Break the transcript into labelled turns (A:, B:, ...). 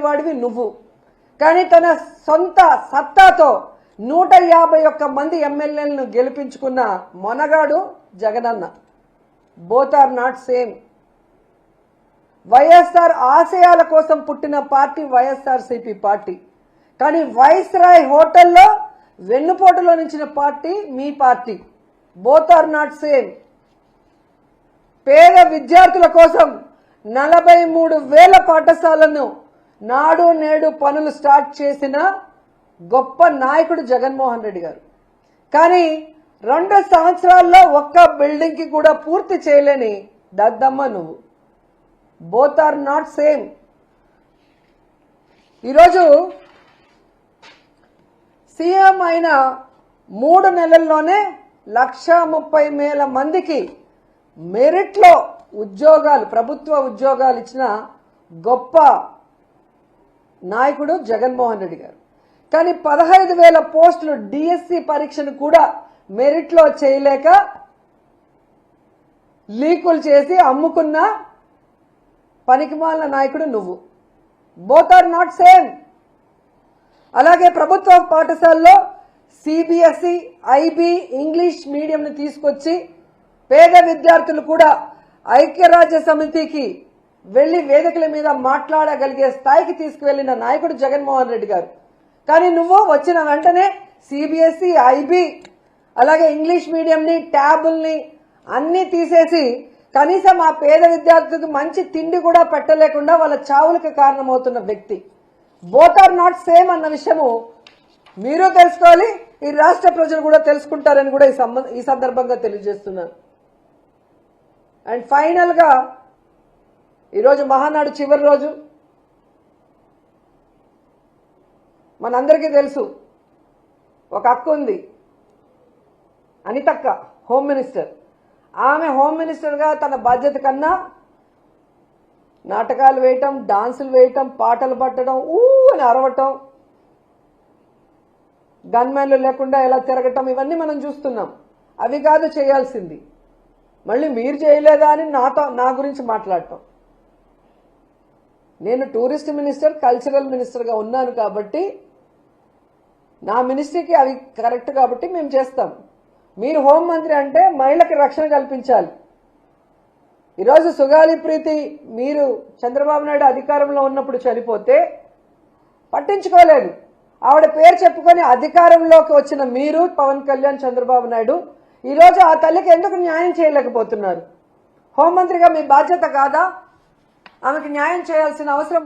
A: చేయలేని వాడివి నువ్వు. కానీ తన సొంత సత్తాతో 151 మంది ఎమ్మెల్యేలను గెలిపించుకున్న మొనగాడు జగనన్న. Both are not same. YSR ఆశయాల కోసం పుట్టిన పార్టీ వైఎస్ఆర్సీపీ పార్టీ. కానీ వైస్రాయ్ హోటల్లో వెన్నుపోటులో నిలిచిన పార్టీ మీ పార్టీ. Both are not same. పేద విద్యార్థుల కోసం 43,000 పాఠశాలను నాడు నేడు పనులు స్టార్ట్ చేసిన గొప్ప నాయకుడు జగన్మోహన్ రెడ్డి గారు. కానీ 2 సంవత్సరాల్లో ఒక్క బిల్డింగ్ కి కూడా పూర్తి చేయలేని దద్దమ్మ నువ్వు. Both are not same. ఈరోజు సీఎం అయిన 3 నెలల్లోనే 130,000 మందికి మెరిట్లో ఉద్యోగాలు, ప్రభుత్వ ఉద్యోగాలు ఇచ్చిన గొప్ప నాయకుడు జగన్మోహన్ రెడ్డి గారు. కానీ 15,000 పోస్టులు డిఎస్సి పరీక్షను కూడా మెరిట్లో చేయలేక లీకులు చేసి అమ్ముకున్న పనికిమాలిన నాయకుడు నువ్వు. Both are not same. అలాగే ప్రభుత్వ పాఠశాలలో సిబిఎస్ఈ, ఐబీ, ఇంగ్లీష్ మీడియంను తీసుకొచ్చి పేద విద్యార్థులు కూడా ఐక్యరాజ్య సమితికి వెళ్లి వేదికల మీద మాట్లాడగలిగే స్థాయికి తీసుకువెళ్లిన నాయకుడు జగన్మోహన్ రెడ్డి గారు. కానీ నువ్వు వచ్చిన వెంటనే సిబిఎస్ఈ, ఐబీ, అలాగే ఇంగ్లీష్ మీడియంని, ట్యాబుల్ని అన్ని తీసేసి కనీసం ఆ పేద విద్యార్థులకు మంచి తిండి కూడా పెట్టలేకుండా వాళ్ళ చావులకు కారణమవుతున్న వ్యక్తి. బోత్ ఆర్ నాట్ సేమ్ అన్న విషయము మీరు తెలుసుకోవాలి, ఈ రాష్ట్ర ప్రజలు కూడా తెలుసుకుంటారని కూడా ఈ సందర్భంగా తెలియజేస్తున్నాను. అండ్ ఫైనల్ గా ఈరోజు మహానాడు చివరి రోజు. మనందరికీ తెలుసు ఒక అక్క ఉంది, అనితక్క, హోమ్ మినిస్టర్. ఆమె హోమ్ మినిస్టర్గా తన బాధ్యత కన్నా నాటకాలు వేయటం, డాన్సులు వేయటం, పాటలు పట్టడం, అని అరవటం, గన్మెన్లు లేకుండా ఎలా తిరగటం, ఇవన్నీ మనం చూస్తున్నాం. అవి కాదు చేయాల్సింది. మళ్ళీ మీరు చేయలేదా అని నా గురించి మాట్లాడటం. నేను టూరిస్ట్ మినిస్టర్, కల్చరల్ మినిస్టర్గా ఉన్నాను కాబట్టి నా మినిస్ట్రీకి అవి కరెక్ట్ కాబట్టి మేము చేస్తాం. మీరు హోంమంత్రి అంటే మహిళలకు రక్షణ కల్పించాలి. ఈరోజు సుగాలి ప్రీతి మీరు చంద్రబాబు నాయుడు అధికారంలో ఉన్నప్పుడు చనిపోతే పట్టించుకోలేదు. ఆవిడ పేరు చెప్పుకొని అధికారంలోకి వచ్చిన మీరు, పవన్ కళ్యాణ్, చంద్రబాబు నాయుడు ఈరోజు ఆ తల్లికి ఎందుకు న్యాయం చేయలేకపోతున్నారు? హోంమంత్రిగా మీ బాధ్యత కాదా? ఆమెకు న్యాయం చేయాల్సిన అవసరం